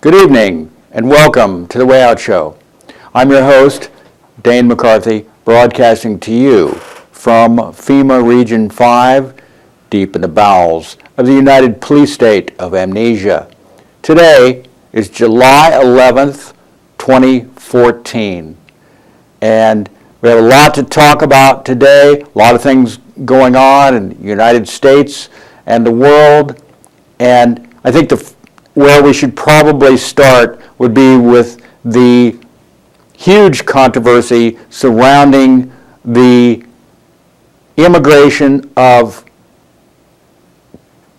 Good evening and welcome to The Way Out Show. I'm your host, Dane McCarthy, broadcasting to you from FEMA Region 5, deep in the bowels of the United Police State of Amnesia. Today is July 11th, 2014, and we have a lot to talk about today, a lot of things going on in the United States and the world, and I think where we should probably start would be with the huge controversy surrounding the immigration of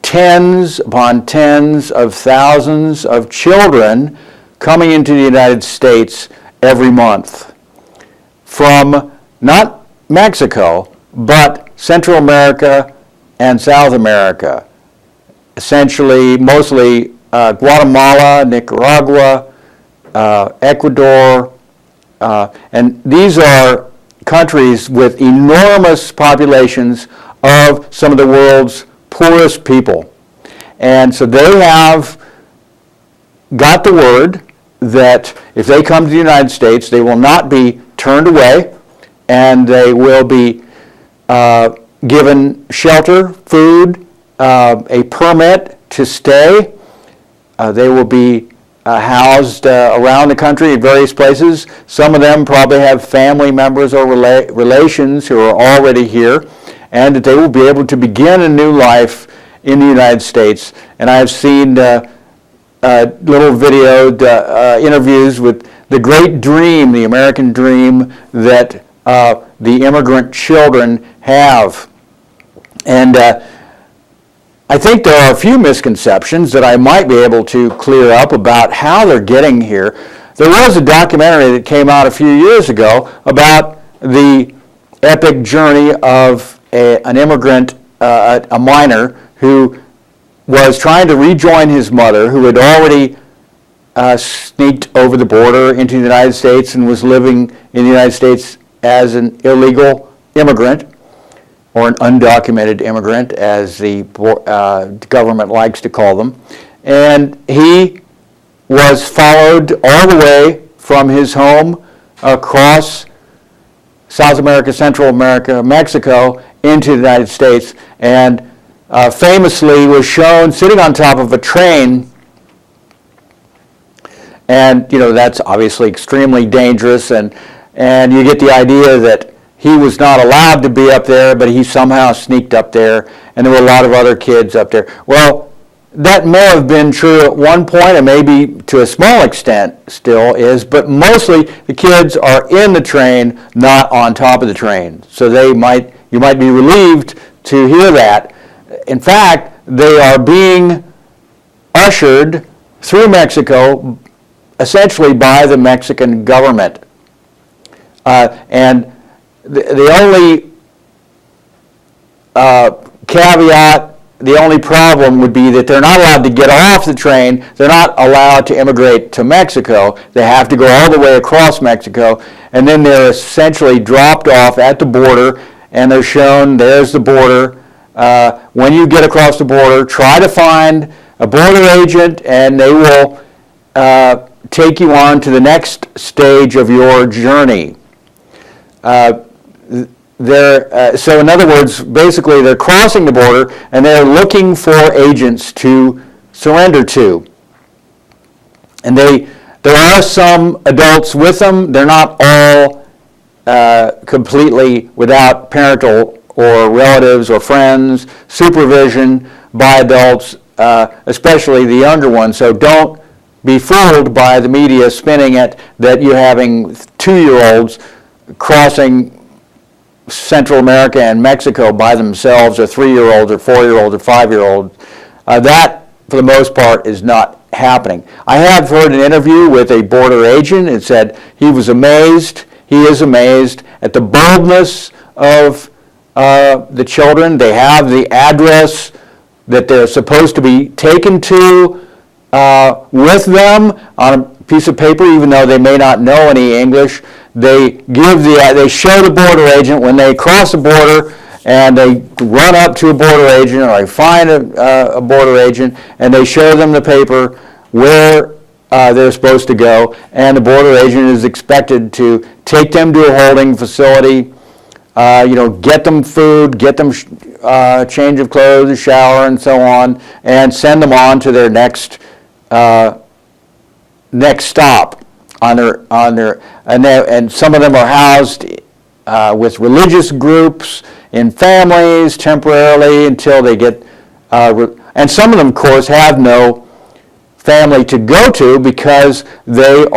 tens upon tens of thousands of children coming into the United States every month from not Mexico, but Central America and South America, essentially mostly Guatemala, Nicaragua, Ecuador, and these are countries with enormous populations of some of the world's poorest people. And so they have got the word that if they come to the United States, they will not be turned away, and they will be given shelter, food, a permit to stay. They will be housed around the country in various places. Some of them probably have family members or relations who are already here, and that they will be able to begin a new life in the United States. And I have seen little videoed interviews with the great dream, the American dream that the immigrant children have. And I think there are a few misconceptions that I might be able to clear up about how they're getting here. There was a documentary that came out a few years ago about the epic journey of an immigrant, a minor, who was trying to rejoin his mother, who had already sneaked over the border into the United States and was living in the United States as an illegal immigrant, or an undocumented immigrant, as the government likes to call them. And he was followed all the way from his home across South America, Central America, Mexico, into the United States, and famously was shown sitting on top of a train. And that's obviously extremely dangerous, and you get the idea that he was not allowed to be up there, but he somehow sneaked up there, and there were a lot of other kids up there. Well, that may have been true at one point, and maybe to a small extent still is, but mostly the kids are in the train, not on top of the train. So you might be relieved to hear that. In fact, they are being ushered through Mexico essentially by the Mexican government. And the only caveat, the only problem would be that they're not allowed to get off the train. They're not allowed to immigrate to Mexico. They have to go all the way across Mexico, and then they're essentially dropped off at the border, and they're shown, there's the border. When you get across the border, try to find a border agent, and they will take you on to the next stage of your journey. So in other words, basically they're crossing the border and they're looking for agents to surrender to. And there are some adults with them. They're not all completely without parental or relatives or friends, supervision by adults, especially the younger ones. So don't be fooled by the media spinning it that you're having 2-year-olds crossing Central America and Mexico by themselves, or 3-year-olds or 4-year-olds or 5-year-olds. That, for the most part, is not happening. I have heard an interview with a border agent and said he is amazed at the boldness of the children. They have the address that they're supposed to be taken to with them on a piece of paper, even though they may not know any English. They show the border agent when they cross the border, and they run up to a border agent, or they find a border agent, and they show them the paper where they're supposed to go, and the border agent is expected to take them to a holding facility, get them food, get them change of clothes, a shower, and so on, and send them on to their next stop and some of them are housed with religious groups in families temporarily until they get, and some of them, of course, have no family to go to because they're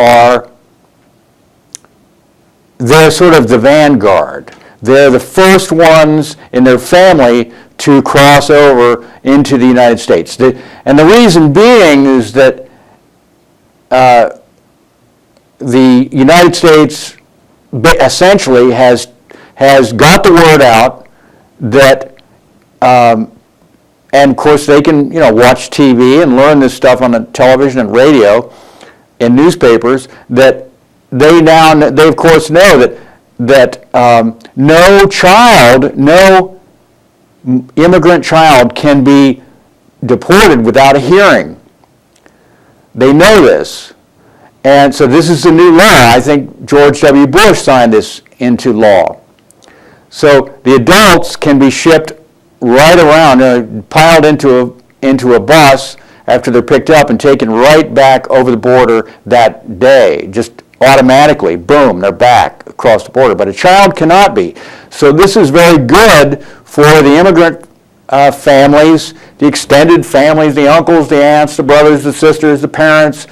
sort of the vanguard. They're the first ones in their family to cross over into the United States. And the reason being is that the United States essentially has got the word out that, and of course they can watch TV and learn this stuff on the television and radio and newspapers, that they of course know that no immigrant child can be deported without a hearing. They know this. And so this is a new law. I think George W. Bush signed this into law. So the adults can be shipped right around, piled into a bus after they're picked up and taken right back over the border that day. Just automatically, boom, they're back across the border. But a child cannot be. So this is very good for the immigrant families, the extended families, the uncles, the aunts, the brothers, the sisters, the parents,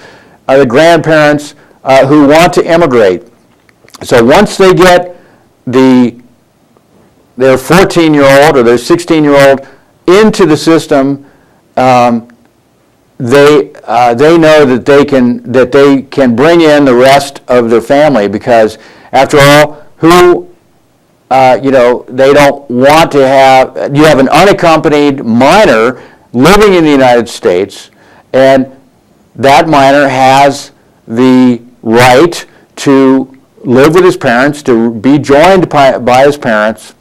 the grandparents who want to immigrate. So once they get their 14-year-old or their 16-year-old into the system, they know that they can bring in the rest of their family, because after all, they don't want to have, you have an unaccompanied minor living in the United States, and that minor has the right to live with his parents, to be joined by his parents.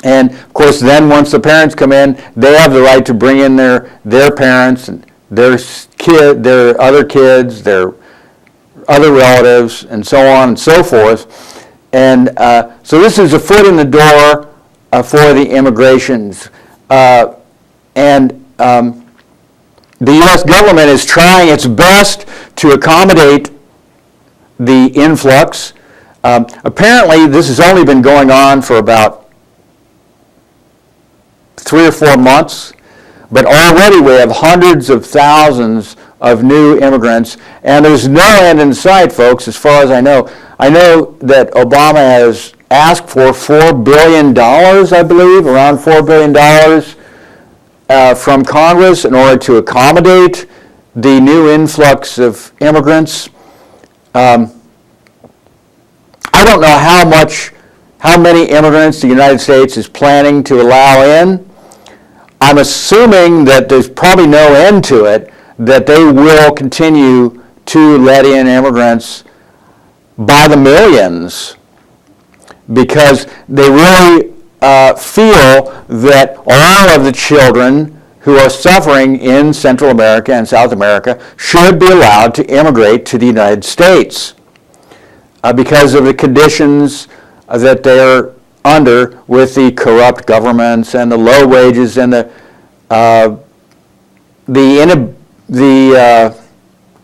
And of course, then once the parents come in, they have the right to bring in their parents and their other kids, their other relatives, and so on and so forth. And so this is a foot in the door for the immigrations. The U.S. government is trying its best to accommodate the influx. Apparently, this has only been going on for about 3 or 4 months, but already we have hundreds of thousands of new immigrants, and there's no end in sight, folks, as far as I know. I know that Obama has asked for $4 billion, I believe, around $4 billion from Congress in order to accommodate the new influx of immigrants. I don't know how many immigrants the United States is planning to allow in. I'm assuming that there's probably no end to it, that they will continue to let in immigrants by the millions, because they really feel that all of the children who are suffering in Central America and South America should be allowed to immigrate to the United States because of the conditions that they're under with the corrupt governments and the low wages and the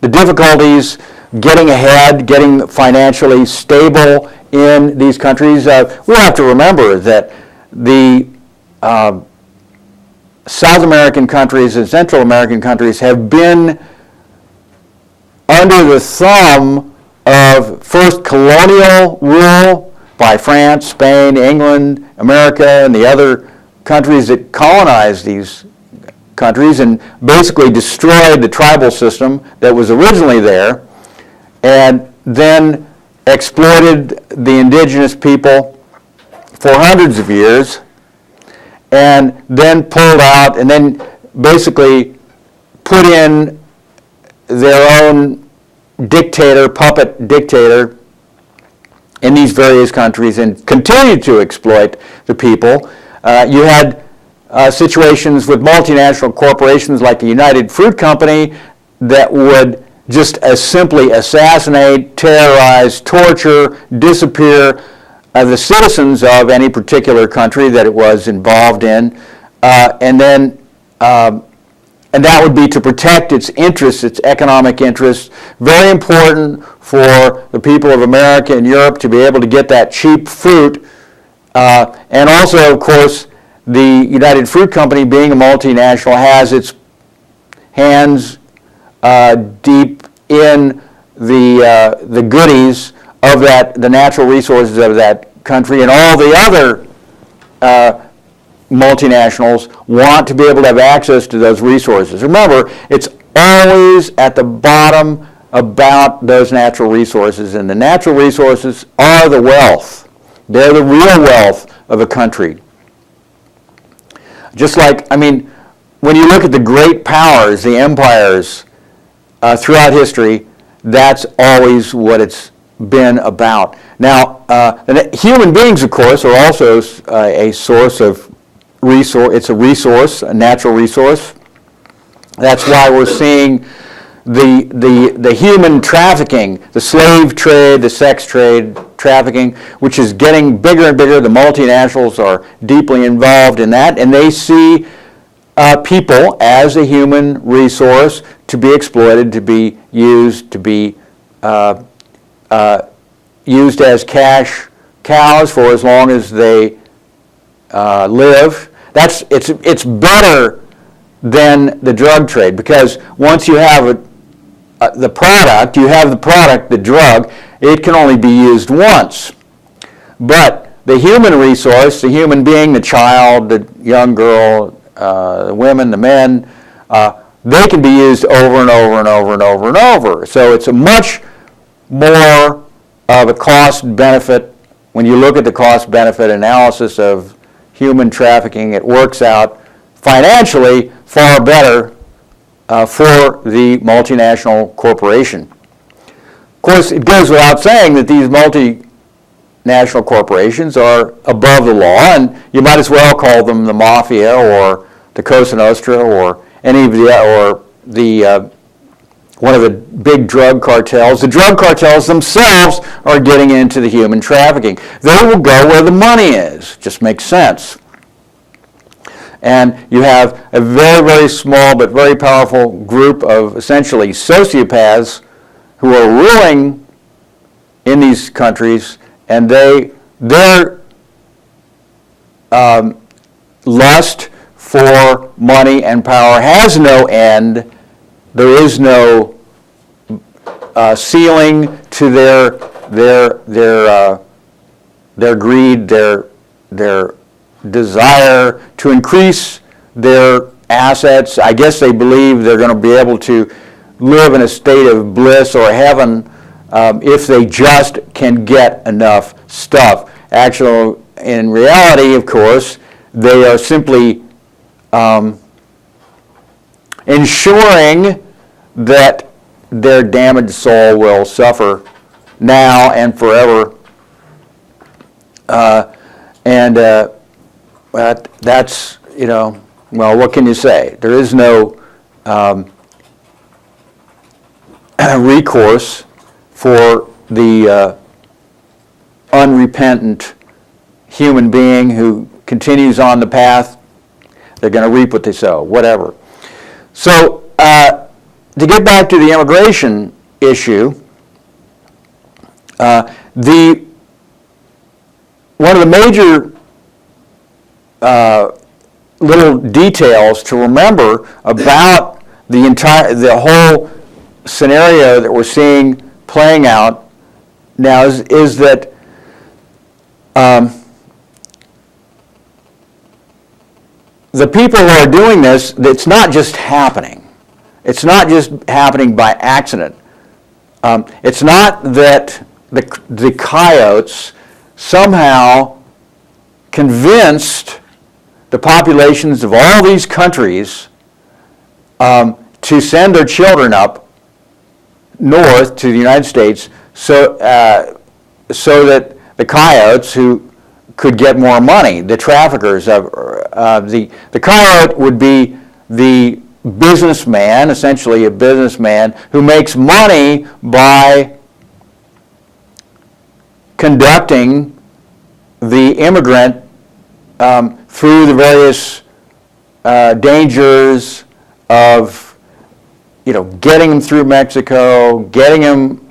difficulties getting ahead, getting financially stable in these countries. We have to remember that the South American countries and Central American countries have been under the thumb of first colonial rule by France, Spain, England, America, and the other countries that colonized these countries and basically destroyed the tribal system that was originally there, and then exploited the indigenous people for hundreds of years, and then pulled out and then basically put in their own puppet dictator in these various countries and continued to exploit the people. You had situations with multinational corporations like the United Fruit Company that would just as simply assassinate, terrorize, torture, disappear the citizens of any particular country that it was involved in, and that would be to protect its interests, its economic interests. Very important for the people of America and Europe to be able to get that cheap fruit. And also, of course, the United Fruit Company, being a multinational, has its hands deep in the goodies of the natural resources of that country, and all the other multinationals want to be able to have access to those resources. Remember, it's always at the bottom about those natural resources, and the natural resources are the wealth. They're the real wealth of a country. Just like, when you look at the great powers, the empires throughout history, that's always what it's been about. Now, human beings, of course, are also a source of resource. It's a resource, a natural resource. That's why we're seeing the human trafficking, the slave trade, the sex trade, trafficking, which is getting bigger and bigger. The multinationals are deeply involved in that, and they see people as a human resource to be exploited, to be used, to be used as cash cows for as long as they live. It's better than the drug trade, because once you have the product, the drug, it can only be used once. But the human resource, the human being, the child, the young girl, the women, the men, they can be used over and over and over and over and over. So it's a much more of a cost-benefit. When you look at the cost-benefit analysis of human trafficking, it works out financially far better for the multinational corporation. Of course, it goes without saying that these multinational corporations are above the law, and you might as well call them the mafia or the Cosa Nostra or any of the one of the big drug cartels. The drug cartels themselves are getting into the human trafficking. They will go where the money is. Just makes sense. And you have a very, very small but very powerful group of essentially sociopaths who are ruling in these countries, and their lust for money and power has no end. There is no ceiling to their greed, their desire to increase their assets. I guess they believe they're going to be able to live in a state of bliss or heaven if they just can get enough stuff. Actually, in reality, of course, they are simply ensuring that their damaged soul will suffer now and forever. That's, well, what can you say? There is no recourse for the unrepentant human being who continues on the path. They're going to reap what they sow, whatever. So, to get back to the immigration issue, one of the major little details to remember about the whole scenario that we're seeing playing out now is that the people who are doing this, it's not just happening. It's not just happening by accident. It's not that the coyotes somehow convinced the populations of all these countries to send their children up north to the United States so that the coyotes who could get more money, the traffickers of the coyote would be the businessman, essentially a businessman, who makes money by conducting the immigrant through the various dangers of, getting them through Mexico, getting them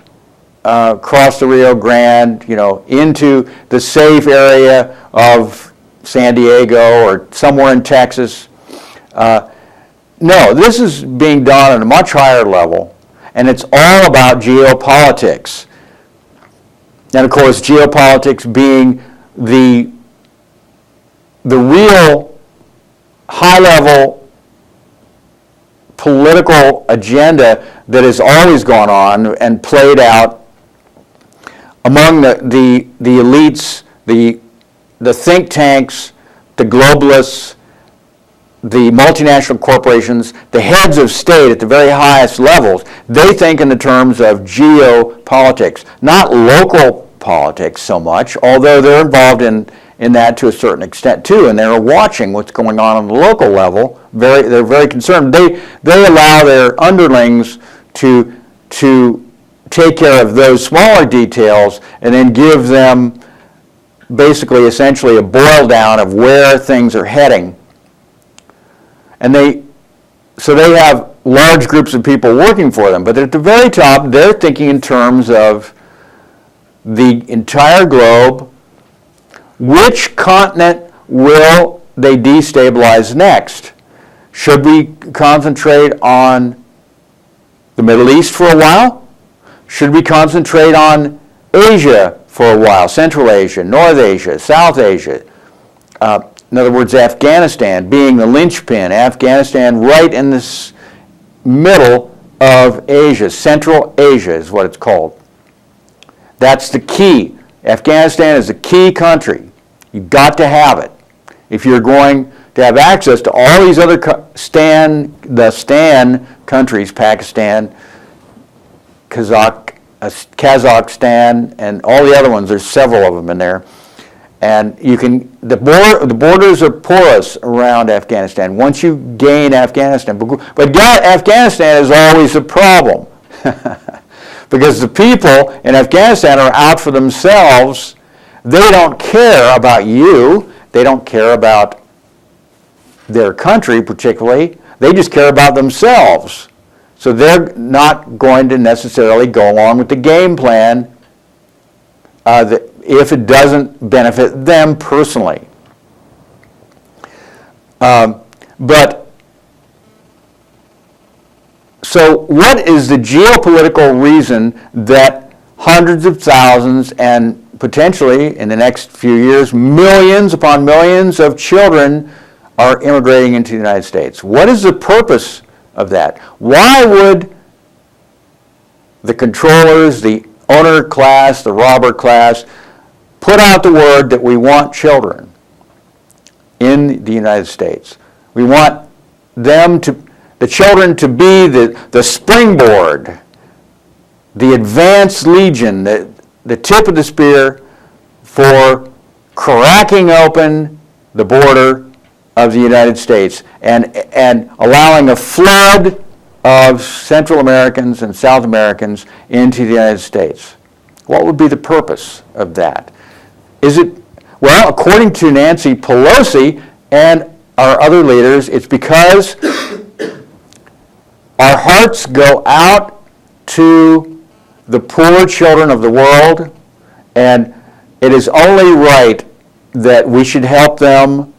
across the Rio Grande, into the safe area of San Diego or somewhere in Texas. No, this is being done at a much higher level, and it's all about geopolitics. And of course, geopolitics being the real high-level political agenda that has always gone on and played out among the elites, the think tanks, the globalists, the multinational corporations, the heads of state at the very highest levels. They think in the terms of geopolitics, not local politics so much, although they're involved in that to a certain extent too, and they're watching what's going on the local level. They're very concerned. They allow their underlings to take care of those smaller details and then give them basically essentially a boil down of where things are heading. And they have large groups of people working for them, but at the very top, they're thinking in terms of the entire globe. Which continent will they destabilize next? Should we concentrate on the Middle East for a while? Should we concentrate on Asia for a while? Central Asia, North Asia, South Asia. In other words, Afghanistan being the linchpin. Afghanistan right in this middle of Asia. Central Asia is what it's called. That's the key. Afghanistan is a key country. You've got to have it if you're going to have access to all these other Stan countries, Pakistan, Kazakhstan, and all the other ones. There's several of them in there. And the borders are porous around Afghanistan once you gain Afghanistan. But Afghanistan is always a problem because the people in Afghanistan are out for themselves. They don't care about you. They don't care about their country particularly. They just care about themselves. So they're not going to necessarily go along with the game plan if it doesn't benefit them personally. So what is the geopolitical reason that hundreds of thousands and potentially in the next few years millions upon millions of children are immigrating into the United States? What is the purpose of that? Why would the controllers, the owner class, the robber class, put out the word that we want children in the United States? We want the children to be the springboard, the advanced legion, the tip of the spear for cracking open the border of the United States and allowing a flood of Central Americans and South Americans into the United States. What would be the purpose of that? Well, according to Nancy Pelosi and our other leaders, it's because our hearts go out to the poor children of the world, and it is only right that we should help them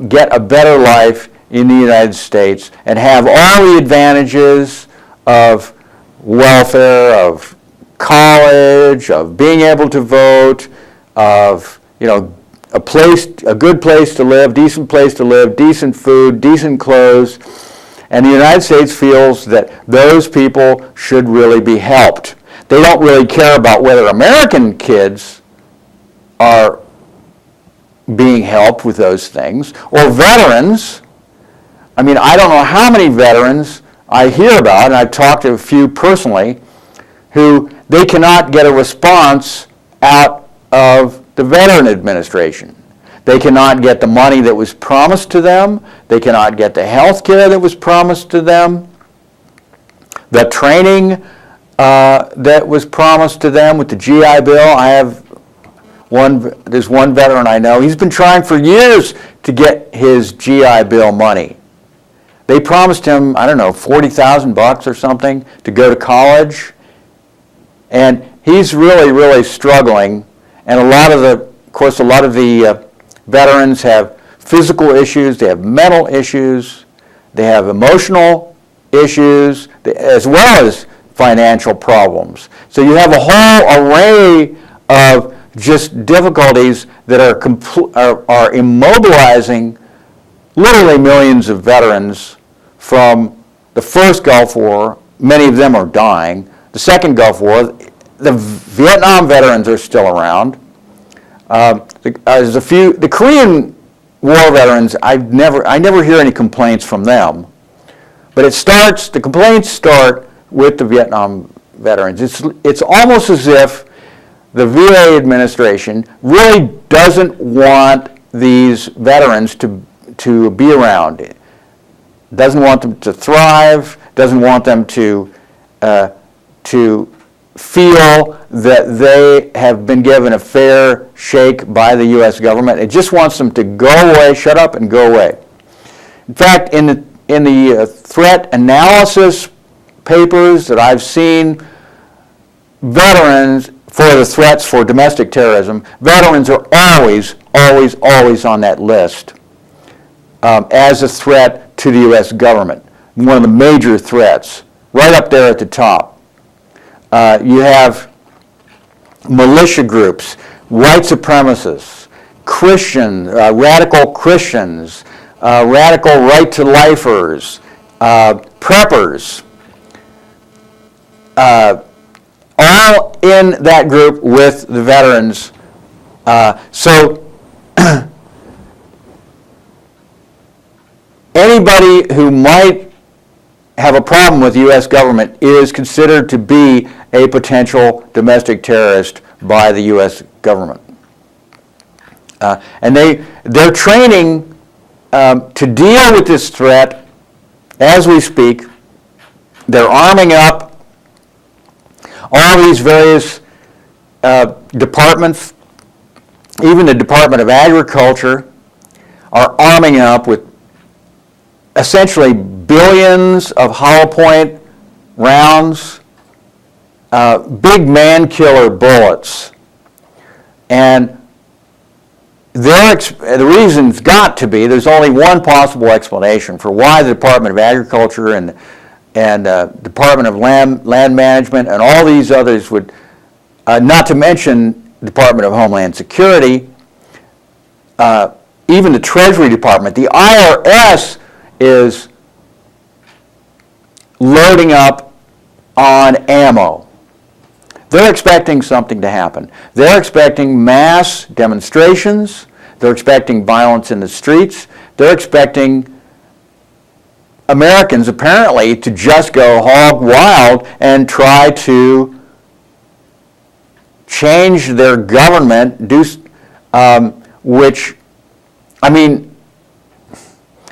get a better life in the United States and have all the advantages of welfare, of college, of being able to vote, of a good place to live, decent food, decent clothes. And the United States feels that those people should really be helped. They don't really care about whether American kids are being helped with those things, or veterans. I mean, I don't know how many veterans I hear about, and I've talked to a few personally, who they cannot get a response out of the Veteran Administration. They cannot get the money that was promised to them. They cannot get the health care that was promised to them. The training that was promised to them with the GI Bill. There's one veteran I know, he's been trying for years to get his GI Bill money. They promised him, I don't know, $40,000 or something to go to college. And he's really, really struggling. And a lot of the veterans have physical issues, they have mental issues, they have emotional issues, as well as financial problems. So you have a whole array of just difficulties that are immobilizing literally millions of veterans from the first Gulf War. Many of them are dying. The second Gulf War, the Vietnam veterans are still around. The Korean War veterans, I never hear any complaints from them. But the complaints start with the Vietnam veterans. It's almost as if the VA administration really doesn't want these veterans to be around. Doesn't want them to thrive, doesn't want them to feel that they have been given a fair shake by the U.S. government. It just wants them to go away, shut up and go away. In fact, in the threat analysis papers that I've seen, veterans, for the threats for domestic terrorism, veterans are always, always, always on that list as a threat to the U.S. government. One of the major threats, right up there at the top. You have militia groups, white supremacists, radical Christians, radical right-to-lifers, preppers, all in that group with the veterans. So anybody who might have a problem with the U.S. government is considered to be a potential domestic terrorist by the U.S. government. And they're training to deal with this threat as we speak. They're arming up all these various departments. Even the Department of Agriculture are arming up with essentially billions of hollow point rounds, big man killer bullets. And the reason's got to be, there's only one possible explanation for why the Department of Agriculture and Department of Land Management and all these others would, not to mention Department of Homeland Security, even the Treasury Department, the IRS is loading up on ammo. They're expecting something to happen. They're expecting mass demonstrations. They're expecting violence in the streets. They're expecting Americans apparently to just go hog wild and try to change their government, which, I mean,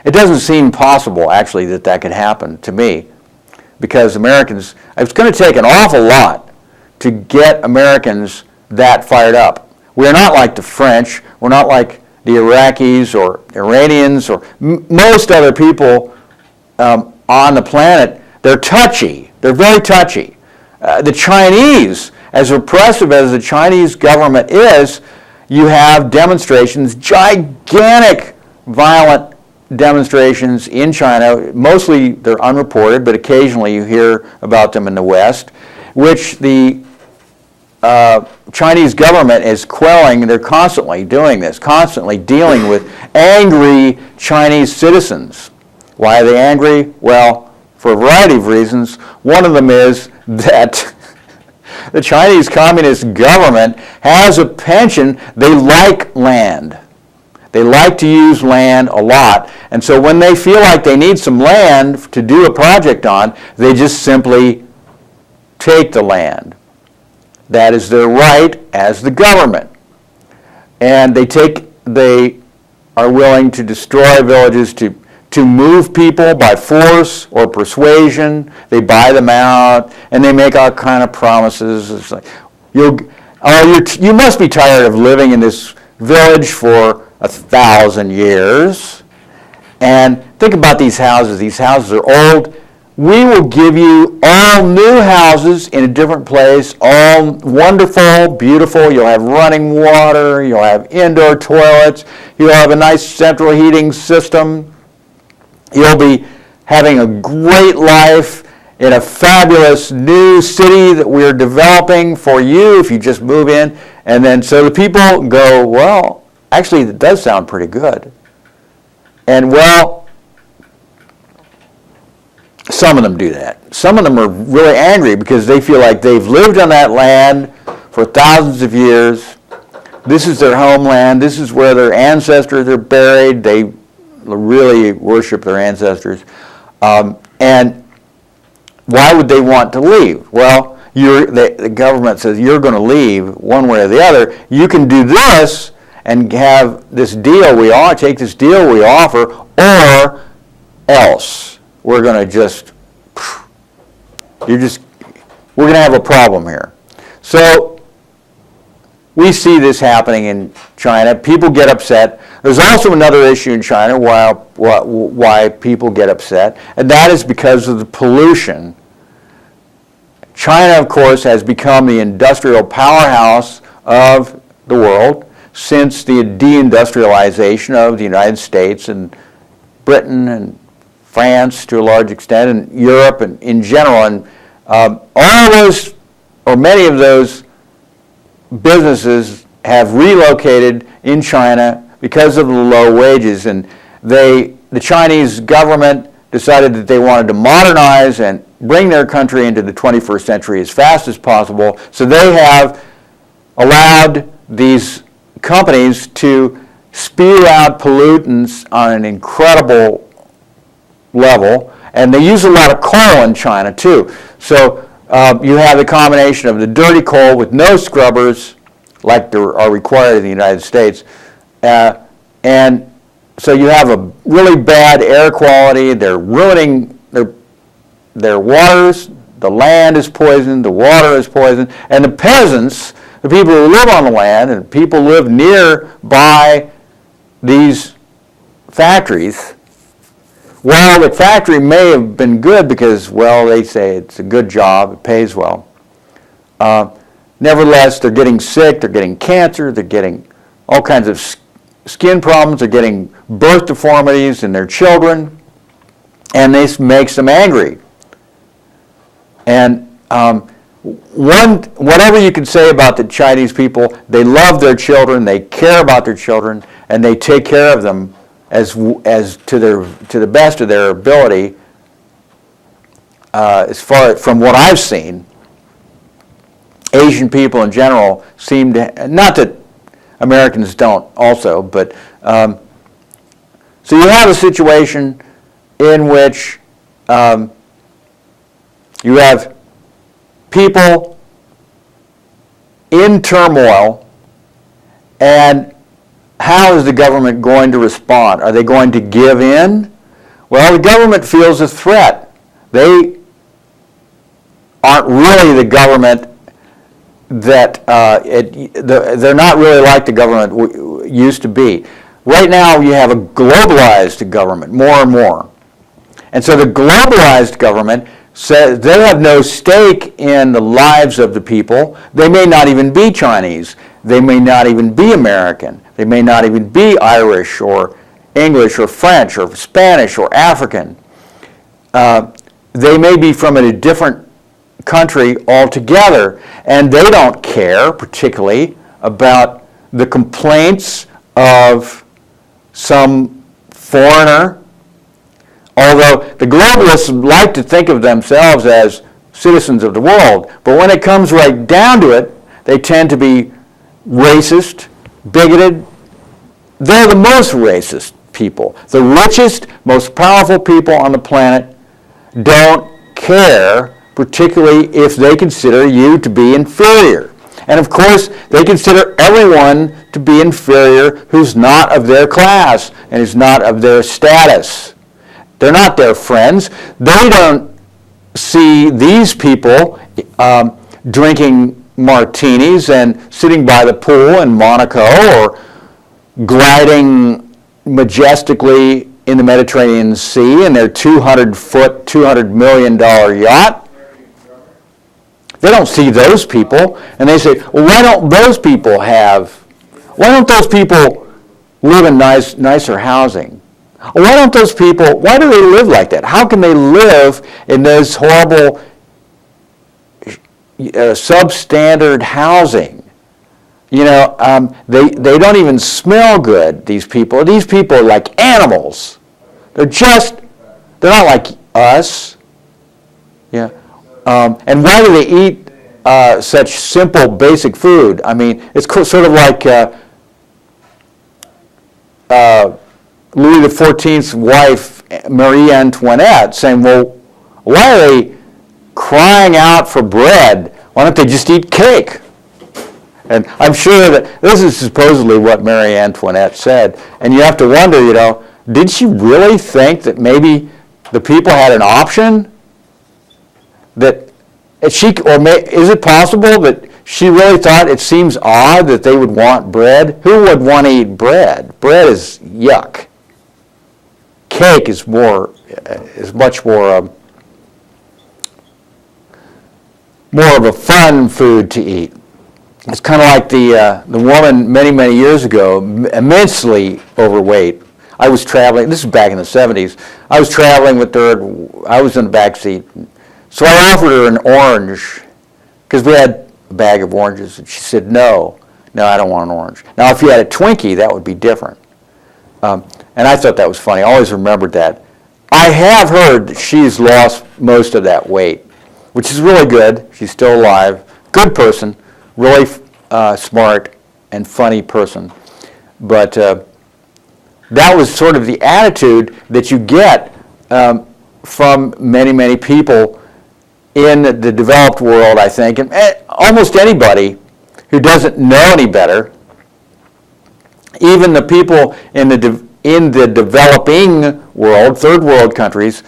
it doesn't seem possible actually that could happen to me, because Americans, it's going to take an awful lot to get Americans that fired up. We're not like the French, we're not like the Iraqis or Iranians or most other people on the planet. They're touchy, they're very touchy. The Chinese, as repressive as the Chinese government is, you have demonstrations, gigantic violent demonstrations in China. Mostly they're unreported, but occasionally you hear about them in the West, which the Chinese government is quelling. They're constantly doing this, constantly dealing with angry Chinese citizens. Why are they angry? Well, for a variety of reasons. One of them is that the Chinese Communist government has a penchant. They like land. They like to use land a lot. And so when they feel like they need some land to do a project on, they just simply take the land. That is their right as the government. And they are willing to destroy villages, to move people by force or persuasion. They buy them out, and they make all kind of promises. It's like, you must be tired of living in this village for 1,000 years. And think about these houses. These houses are old. We will give you all new houses in a different place, all wonderful, beautiful. You'll have running water. You'll have indoor toilets. You'll have a nice central heating system. You'll be having a great life in a fabulous new city that we're developing for you if you just move in. And then so the people go, well, actually, it does sound pretty good. And well, some of them do that. Some of them are really angry because they feel like they've lived on that land for thousands of years. This is their homeland. This is where their ancestors are buried. They really worship their ancestors. And why would they want to leave? Well, the government says you're going to leave one way or the other. You can do this and have this deal take this deal we offer, or else we're going to we're going to have a problem here. So we see this happening in China. People get upset. There's also another issue in China why people get upset, and that is because of the pollution. China, of course, has become the industrial powerhouse of the world since the deindustrialization of the United States and Britain and France to a large extent, and Europe and in general. And all those, or many of those businesses have relocated in China because of the low wages. And the Chinese government decided that they wanted to modernize and bring their country into the 21st century as fast as possible. So they have allowed these companies to spew out pollutants on an incredible level, and they use a lot of coal in China too. So you have the combination of the dirty coal with no scrubbers, like there are required in the United States, and so you have a really bad air quality. They're ruining their waters. The land is poisoned. The water is poisoned, and the peasants, the people who live on the land, and people live nearby these factories. Well, the factory may have been good because, well, they say it's a good job, it pays well. Nevertheless, they're getting sick, they're getting cancer, they're getting all kinds of skin problems, they're getting birth deformities in their children, and this makes them angry. And whatever you can say about the Chinese people, they love their children, they care about their children, and they take care of them as to the best of their ability. As far from what I've seen, Asian people in general seem to, not that Americans don't also, but so you have a situation in which you have people in turmoil, and how is the government going to respond? Are they going to give in? Well, the government feels a threat. They aren't really the government that, they're not really like the government used to be. Right now you have a globalized government, more and more. And so the globalized government says they have no stake in the lives of the people. They may not even be Chinese. They may not even be American. They may not even be Irish or English or French or Spanish or African. They may be from a different country altogether, and they don't care particularly about the complaints of some foreigner. Although the globalists like to think of themselves as citizens of the world, but when it comes right down to it, they tend to be racist, bigoted. They're the most racist people. The richest, most powerful people on the planet don't care, particularly if they consider you to be inferior. And of course, they consider everyone to be inferior who's not of their class and is not of their status. They're not their friends. They don't see these people drinking martinis and sitting by the pool in Monaco or gliding majestically in the Mediterranean Sea in their 200-foot, $200 million yacht. They don't see those people, and they say, well, why don't those people live in nicer housing? Why do they live like that? How can they live in this horrible substandard housing? You know, they don't even smell good, these people. These people are like animals. They're not like us. Yeah. And why do they eat such simple, basic food? I mean, it's sort of like Louis XIV's wife, Marie Antoinette, saying, well, why are they crying out for bread? Why don't they just eat cake? And I'm sure that this is supposedly what Marie Antoinette said. And you have to wonder, you know, did she really think that maybe the people had an option? Is it possible that she really thought it seems odd that they would want bread? Who would want to eat bread? Bread is yuck. Cake is much more of a fun food to eat. It's kind of like the woman many years ago, immensely overweight. I was traveling. This is back in the 70s. I was traveling with her. I was in the back seat. So I offered her an orange because we had a bag of oranges, and she said, no, I don't want an orange. Now, if you had a Twinkie, that would be different. And I thought that was funny. I always remembered that. I have heard that she's lost most of that weight, which is really good. She's still alive. Good person, really smart and funny person. But that was sort of the attitude that you get from many people in the developed world, I think, and almost anybody who doesn't know any better, even the people in the developing world, third world countries,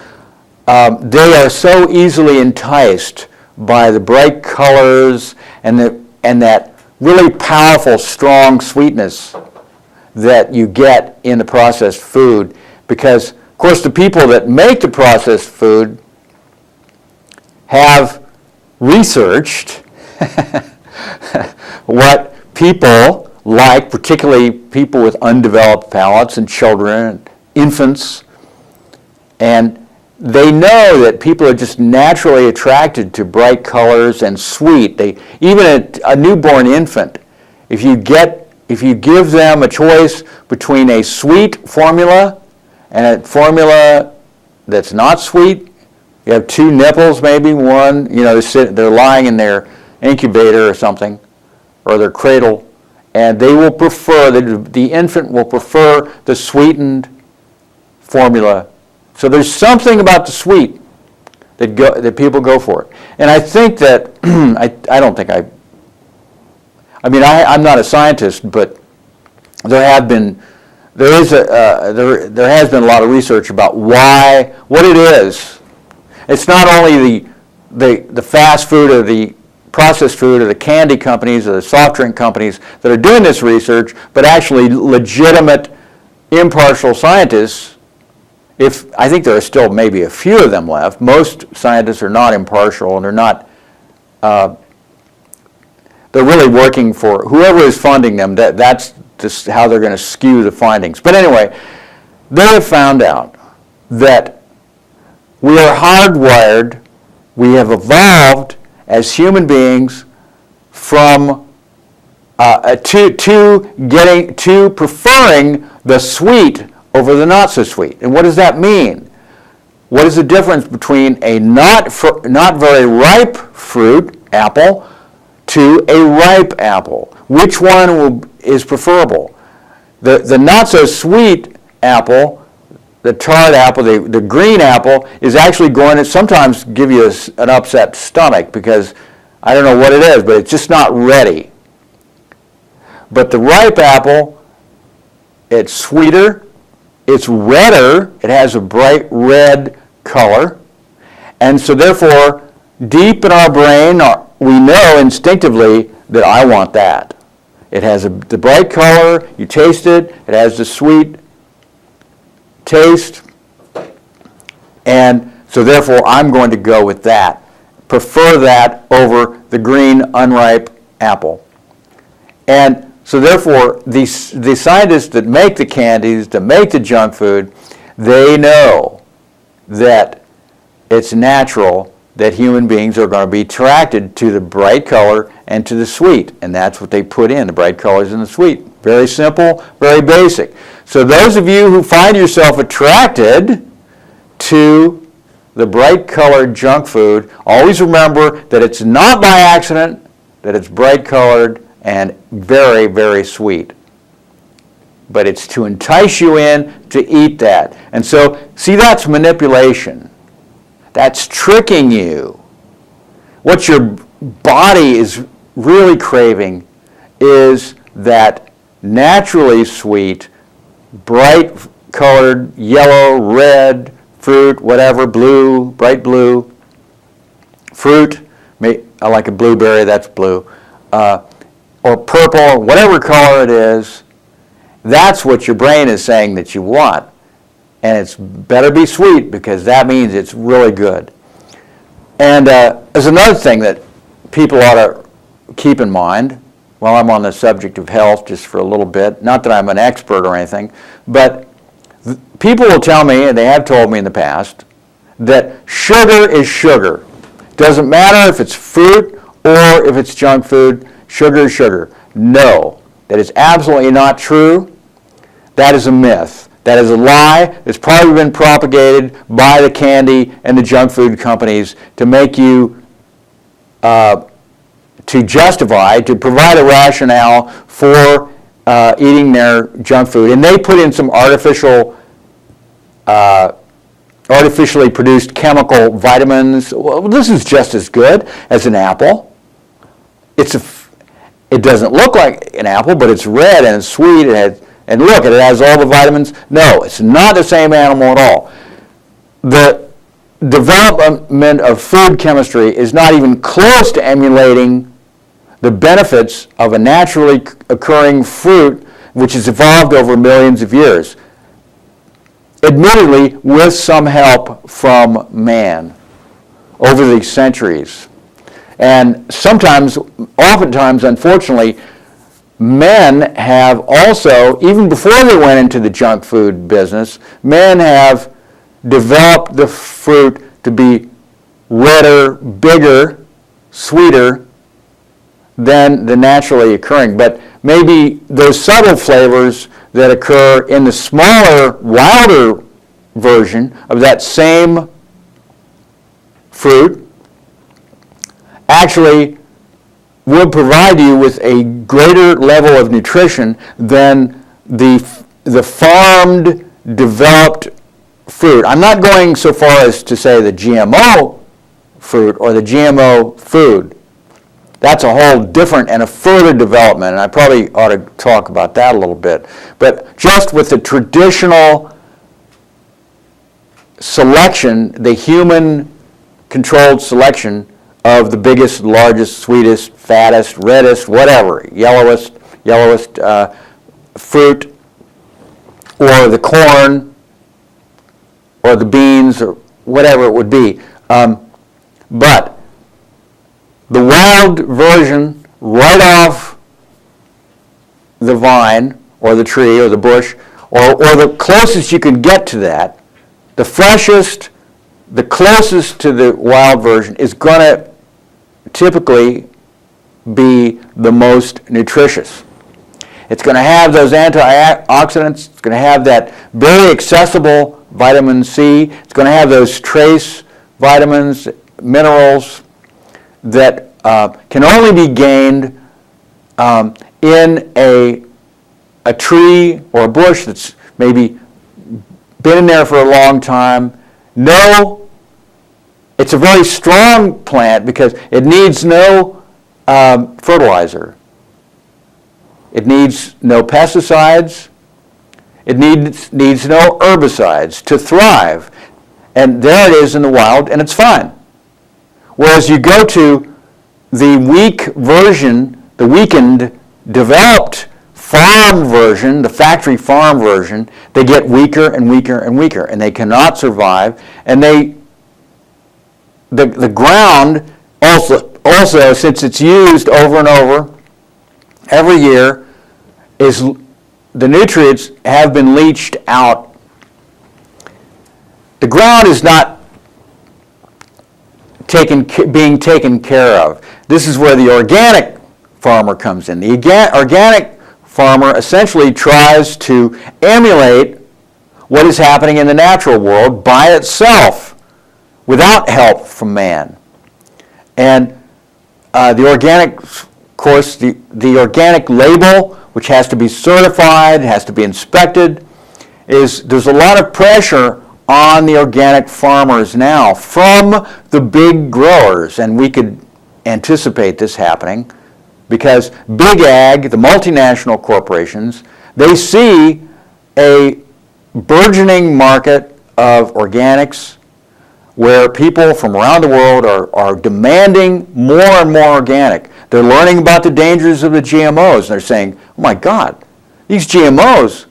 they are so easily enticed by the bright colors and that really powerful, strong sweetness that you get in the processed food, because, of course, the people that make the processed food have researched what people like, particularly people with undeveloped palates and children and infants, and they know that people are just naturally attracted to bright colors and sweet. Even a newborn infant, if you give them a choice between a sweet formula and a formula that's not sweet, you have two nipples, maybe one, they're lying in their incubator or something, or their cradle, and they will prefer, the infant will prefer the sweetened formula. So there's something about the sweet that people go for it. And I think that, I'm not a scientist, but there has been a lot of research about what it is. It's not only the fast food or the processed food or the candy companies or the soft drink companies that are doing this research, but actually legitimate, impartial scientists. I think there are still maybe a few of them left. Most scientists are not impartial, and they're really working for whoever is funding them. That's just how they're going to skew the findings. But anyway, they have found out that we are hardwired, we have evolved as human beings from to preferring the sweet over the not so sweet. And what does that mean? What is the difference between a not very ripe fruit, apple, to a ripe apple? Which one is preferable? The not so sweet apple, the tart apple, the green apple, is actually going to sometimes give you an upset stomach because I don't know what it is, but it's just not ready. But the ripe apple, it's sweeter, it's redder, it has a bright red color, and so therefore, deep in our brain, we know instinctively that I want that. It has the bright color, you taste it, it has the sweet taste, and so therefore I'm going to go with that. Prefer that over the green, unripe apple. And so therefore, the scientists that make the candies, that make the junk food, they know that it's natural that human beings are going to be attracted to the bright color and to the sweet. And that's what they put in, the bright colors and the sweet. Very simple, very basic. So those of you who find yourself attracted to the bright colored junk food, always remember that it's not by accident, that it's bright colored and very, very sweet. But it's to entice you in to eat that. And so, see, that's manipulation. That's tricking you. What your body is really craving is that naturally sweet, bright colored, yellow, red, fruit, whatever, blue, bright blue, fruit. I like a blueberry, that's blue. Or purple, whatever color it is, that's what your brain is saying that you want. And it's better be sweet because that means it's really good. And there's another thing that people ought to keep in mind while I'm on the subject of health just for a little bit. Not that I'm an expert or anything, but people will tell me, and they have told me in the past, that sugar is sugar. Doesn't matter if it's fruit or if it's junk food, sugar is sugar. No, that is absolutely not true. That is a myth. That is a lie that's probably been propagated by the candy and the junk food companies to make you, to provide a rationale for eating their junk food. And they put in some artificially produced chemical vitamins. Well, this is just as good as an apple. It doesn't look like an apple, but it's red and it's sweet. And look, it has all the vitamins. No, it's not the same animal at all. The development of food chemistry is not even close to emulating the benefits of a naturally occurring fruit which has evolved over millions of years. Admittedly, with some help from man over the centuries. And oftentimes, unfortunately, men have also, even before they went into the junk food business, men have developed the fruit to be redder, bigger, sweeter than the naturally occurring. But maybe those subtle flavors that occur in the smaller, wilder version of that same fruit actually would provide you with a greater level of nutrition than the farmed, developed fruit. I'm not going so far as to say the GMO fruit or the GMO food. That's a whole different and a further development, and I probably ought to talk about that a little bit. But just with the traditional selection, the human-controlled selection of the biggest, largest, sweetest, fattest, reddest, whatever, yellowest fruit, or the corn, or the beans, or whatever it would be. But the wild version, right off the vine, or the tree, or the bush, or the closest you can get to that, the freshest, the closest to the wild version is going to typically be the most nutritious. It's going to have those antioxidants. It's going to have that very accessible vitamin C. It's going to have those trace vitamins, minerals that can only be gained in a tree or a bush that's maybe been in there for a long time. No, it's a very strong plant because it needs no fertilizer. It needs no pesticides. It needs no herbicides to thrive. And there it is in the wild, and it's fine. Whereas you go to the weak version, the weakened, developed farm version, the factory farm version, they get weaker and weaker and weaker, and they cannot survive. And the ground also, since it's used over and over every year, the nutrients have been leached out. The ground is not being taken care of. This is where the organic farmer comes in. The organic farmer essentially tries to emulate what is happening in the natural world by itself without help from man. And the organic, of course, the organic label, which has to be certified, has to be inspected, there's a lot of pressure on the organic farmers now from the big growers, and we could anticipate this happening because big ag, the multinational corporations, they see a burgeoning market of organics where people from around the world are demanding more and more organic. They're learning about the dangers of the GMOs, and they're saying, oh my God, these GMOs,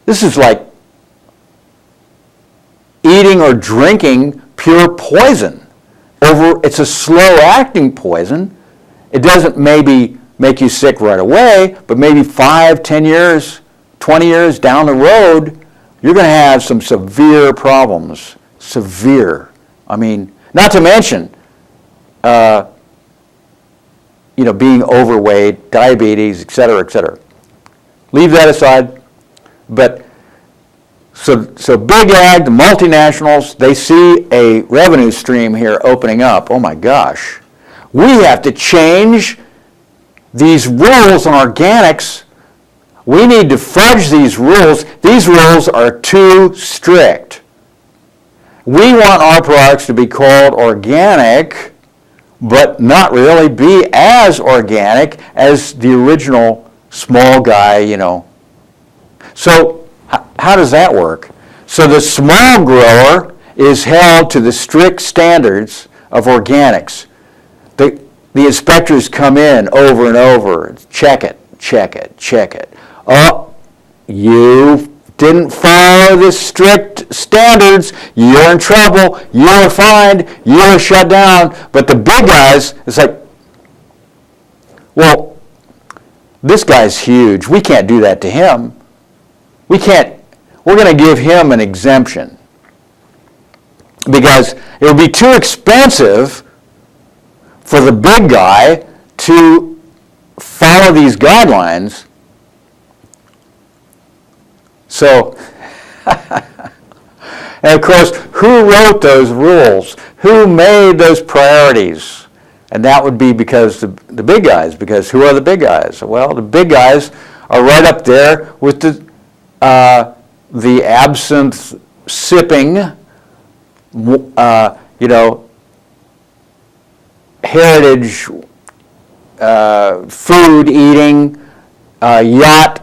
this is like eating or drinking pure poison. It's a slow-acting poison. It doesn't maybe make you sick right away, but maybe 5, 10 years, 20 years down the road, you're going to have some severe problems. Severe. I mean, not to mention, being overweight, diabetes, et cetera, et cetera. Leave that aside. But so big ag, the multinationals, they see a revenue stream here opening up. Oh my gosh. We have to change these rules on organics. We need to fudge these rules. These rules are too strict. We want our products to be called organic, but not really be as organic as the original small guy, So how does that work? So the small grower is held to the strict standards of organics. The inspectors come in over and over, check it. Oh, you didn't follow the strict standards, you're in trouble, you're fined, you're shut down. But the big guys, it's like, well, this guy's huge. We can't do that to him. We're going to give him an exemption because it would be too expensive for the big guy to follow these guidelines. So, and of course, who wrote those rules? Who made those priorities? And that would be because the big guys, because who are the big guys? Well, the big guys are right up there with the absinthe sipping, heritage food eating, yacht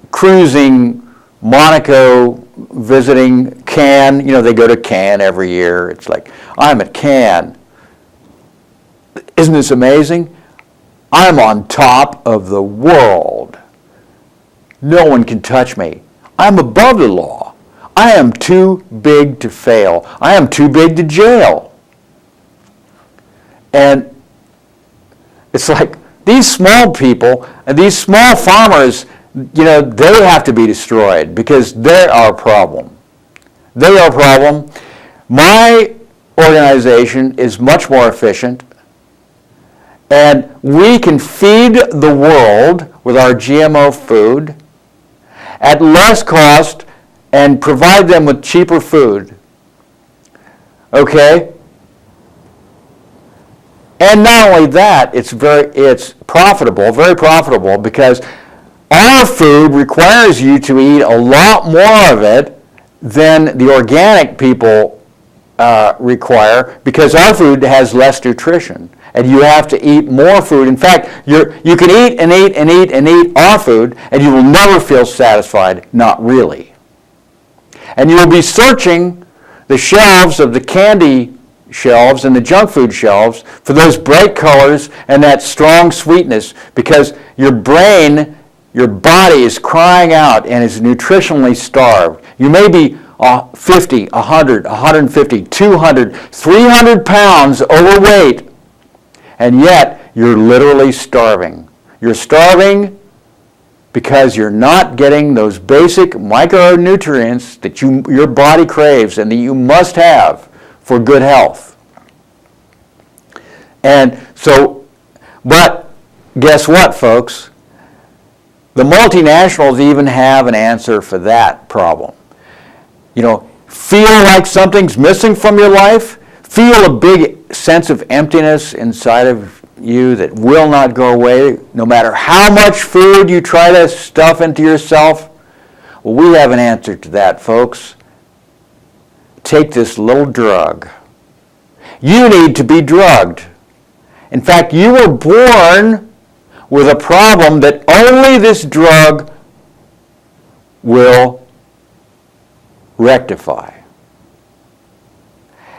cruising, Monaco visiting, Cannes. They go to Cannes every year. It's like, I'm at Cannes. Isn't this amazing? I'm on top of the world. No one can touch me. I'm above the law. I am too big to fail. I am too big to jail. And it's like these small people and these small farmers, they have to be destroyed because they're our problem. They are a problem. My organization is much more efficient, and we can feed the world with our GMO food at less cost and provide them with cheaper food. Okay? And not only that, it's profitable, very profitable, because our food requires you to eat a lot more of it than the organic people require, because our food has less nutrition. And you have to eat more food. In fact, you can eat and eat and eat and eat our food, and you will never feel satisfied, not really. And you will be searching the shelves of the candy shelves and the junk food shelves for those bright colors and that strong sweetness, because your brain, your body is crying out and is nutritionally starved. You may be 50, 100, 150, 200, 300 pounds overweight, and yet you're literally starving. You're starving because you're not getting those basic micronutrients that your body craves and that you must have for good health. And so, but guess what, folks? The multinationals even have an answer for that problem. You know, feel like something's missing from your life? Feel a big sense of emptiness inside of you that will not go away no matter how much food you try to stuff into yourself? Well, we have an answer to that, folks. Take this little drug. You need to be drugged. In fact, you were born with a problem that only this drug will rectify.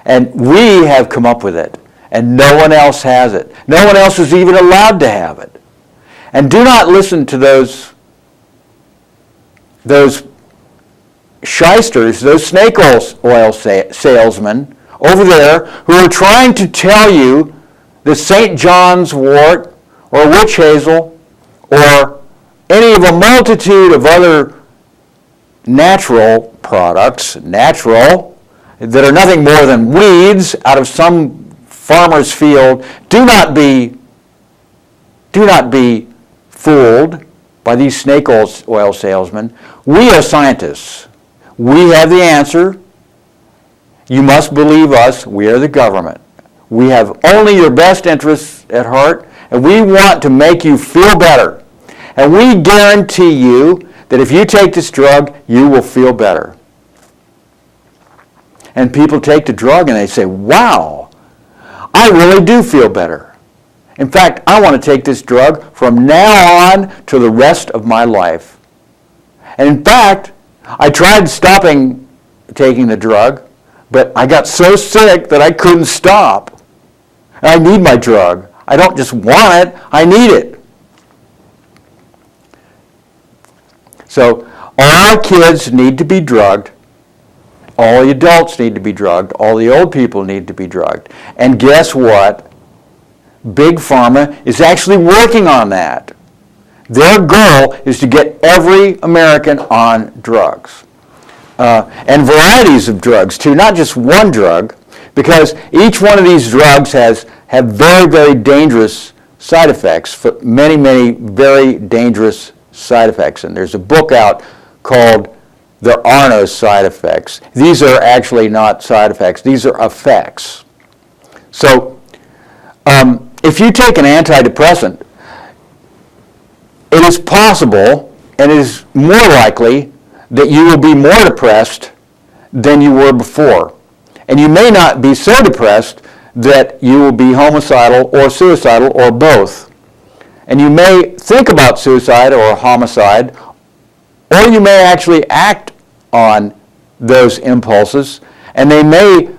And we have come up with it, and no one else has it. No one else is even allowed to have it. And do not listen to those shysters, those snake oil salesmen over there who are trying to tell you that St. John's wort or witch hazel or any of a multitude of other natural products, that are nothing more than weeds out of some farmer's field, do not be fooled by these snake oil salesmen. We are scientists. We have the answer. You must believe us. We are the government. We have only your best interests at heart, and we want to make you feel better. And we guarantee you that if you take this drug, you will feel better. And people take the drug and they say, wow, I really do feel better. In fact, I want to take this drug from now on to the rest of my life. And in fact, I tried stopping taking the drug, but I got so sick that I couldn't stop. I need my drug. I don't just want it, I need it. So all kids need to be drugged. All the adults need to be drugged. All the old people need to be drugged. And guess what? Big Pharma is actually working on that. Their goal is to get every American on drugs. And varieties of drugs, too, not just one drug, because each one of these drugs have very, very dangerous side effects, many, many very dangerous side effects. And there's a book out called There Are No Side Effects. These are actually not side effects. These are effects. So if you take an antidepressant, it is possible and it is more likely that you will be more depressed than you were before. And you may not be so depressed that you will be homicidal or suicidal or both. And you may think about suicide or homicide, or you may actually act on those impulses, and they may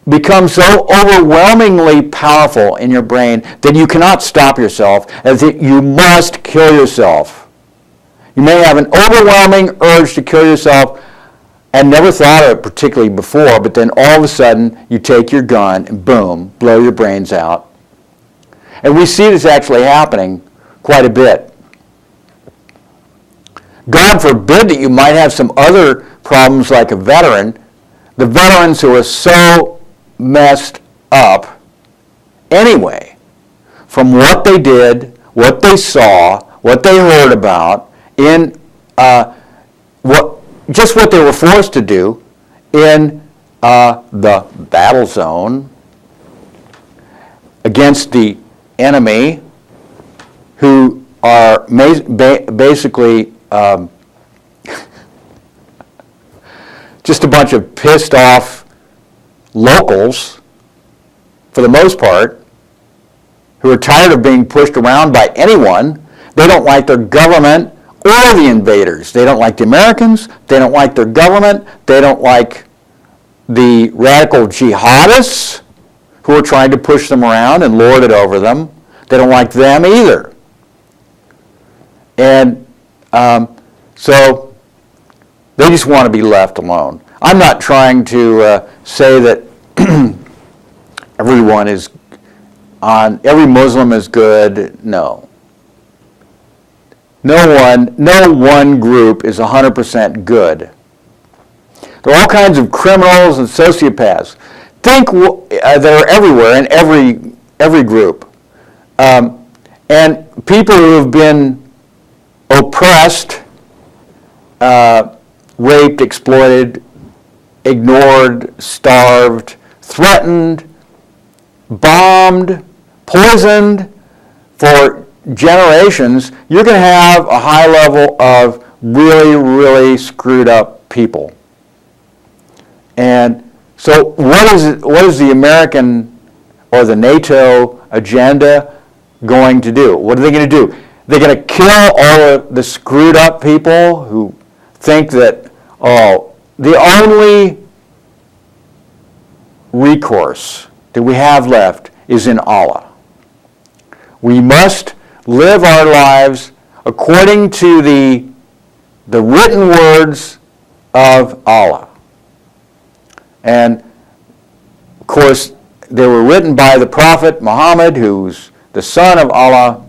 become so overwhelmingly powerful in your brain that you cannot stop yourself, as if you must kill yourself. You may have an overwhelming urge to kill yourself and never thought of it particularly before, but then all of a sudden you take your gun and boom, blow your brains out. And we see this actually happening quite a bit. God forbid that you might have some other problems like a veteran. The veterans who are so messed up anyway from what they did, what they saw, what they heard about in what they were forced to do in the battle zone against the enemy, who are basically just a bunch of pissed off, locals, for the most part, who are tired of being pushed around by anyone. They don't like their government or the invaders. They don't like the Americans. They don't like their government. They don't like the radical jihadists who are trying to push them around and lord it over them. They don't like them either. And so they just want to be left alone. I'm not trying to say that every Muslim is good. No. No one group is 100% good. There are all kinds of criminals and sociopaths. They're everywhere in every group. And people who have been oppressed, raped, exploited, ignored, starved, threatened, bombed, poisoned for generations, you're going to have a high level of really, really screwed up people. And so what is the American or the NATO agenda going to do? What are they going to do? They're going to kill all of the screwed up people who think that, the only recourse that we have left is in Allah. We must live our lives according to the written words of Allah. And, of course, they were written by the Prophet Muhammad, who's the son of Allah.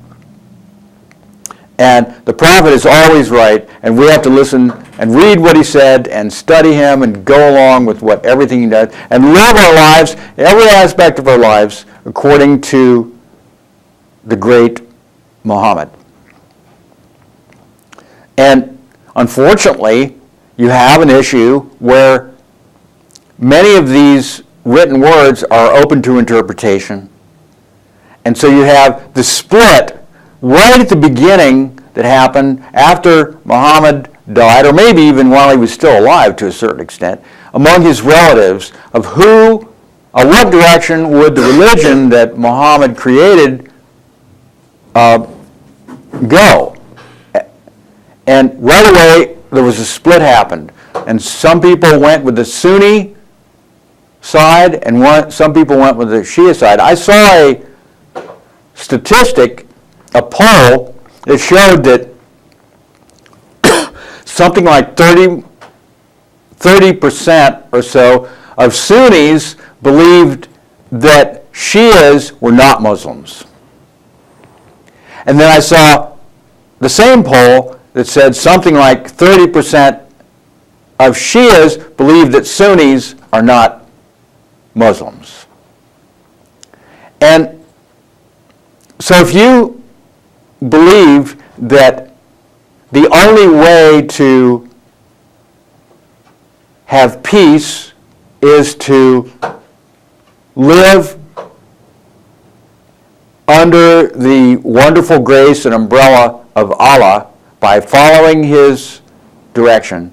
And the Prophet is always right, and we have to listen and read what he said and study him and go along with everything he does and live our lives, every aspect of our lives, according to the great Muhammad. And unfortunately, you have an issue where many of these written words are open to interpretation. And so you have the split right at the beginning that happened after Muhammad died, or maybe even while he was still alive to a certain extent, among his relatives of what direction would the religion that Muhammad created go. And right away, there was a split happened. And some people went with the Sunni side, and some people went with the Shia side. I saw a statistic, a poll, that showed that something like 30% or so of Sunnis believed that Shias were not Muslims. And then I saw the same poll that said something like 30% of Shias believe that Sunnis are not Muslims. And so if you believe that the only way to have peace is to live under the wonderful grace and umbrella of Allah by following His direction,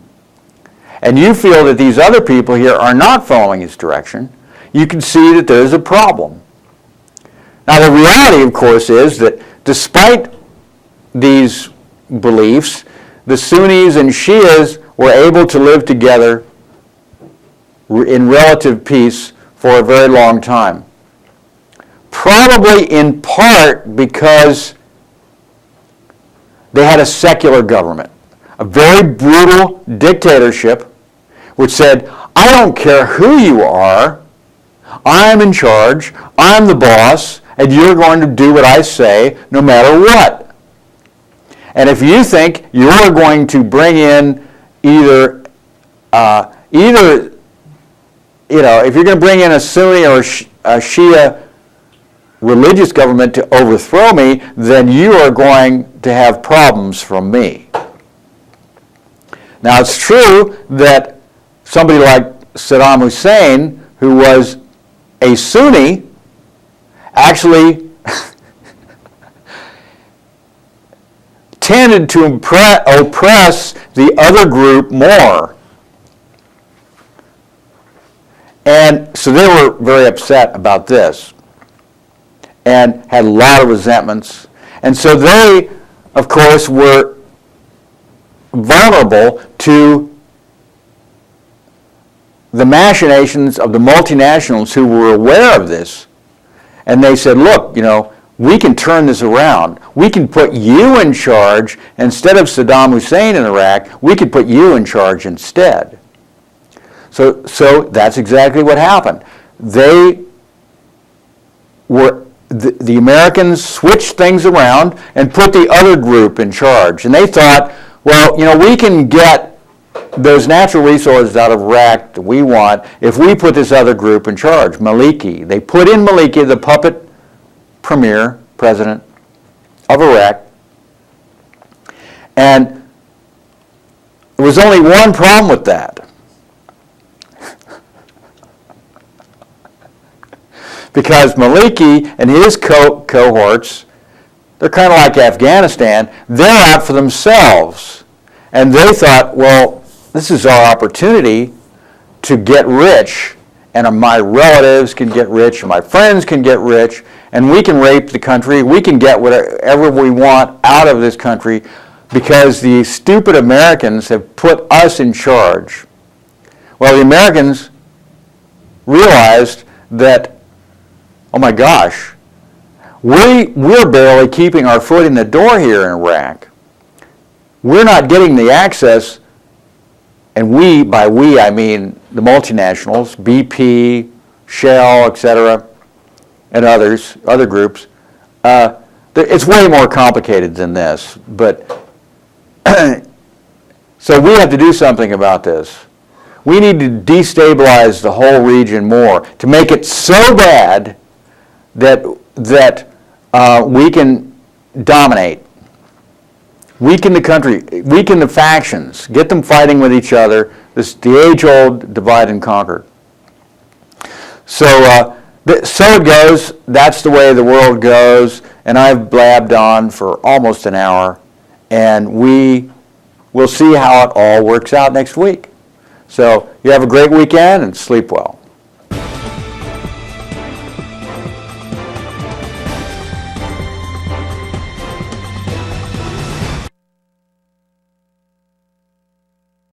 and you feel that these other people here are not following His direction, you can see that there's a problem. Now, the reality, of course, is that despite these beliefs, the Sunnis and Shias were able to live together in relative peace for a very long time. Probably in part because they had a secular government, a very brutal dictatorship which said, I don't care who you are, I'm in charge, I'm the boss, and you're going to do what I say no matter what. And if you think you're going to bring in if you're going to bring in a Sunni or a Shia religious government to overthrow me, then you are going to have problems from me. Now, it's true that somebody like Saddam Hussein, who was a Sunni, actually tended to oppress the other group more. And so So they were very upset about this and had a lot of resentments. And so they, of course, were vulnerable to the machinations of the multinationals who were aware of this. And they said, look, we can turn this around. We can put you in charge. Instead of Saddam Hussein in Iraq, we could put you in charge instead. So that's exactly what happened. The Americans switched things around and put the other group in charge. And they thought, well, we can get those natural resources out of Iraq that we want if we put this other group in charge, Maliki. They put in Maliki, the puppet president of Iraq. And there was only one problem with that. Because Maliki and his cohorts, they're kind of like Afghanistan, they're out for themselves. And they thought, well, this is our opportunity to get rich, and my relatives can get rich, and my friends can get rich, and we can rape the country, we can get whatever we want out of this country because the stupid Americans have put us in charge. Well, the Americans realized that, oh my gosh, we're barely keeping our foot in the door here in Iraq. We're not getting the access, and by we I mean the multinationals, BP, Shell, etc., and other groups. It's way more complicated than this, but so we have to do something about this. We need to destabilize the whole region more to make it so bad that we can dominate, weaken the country, weaken the factions, get them fighting with each other. This the age-old divide and conquer. So it goes. That's the way the world goes. And I've blabbed on for almost an hour, and we will see how it all works out next week. So you have a great weekend and sleep well.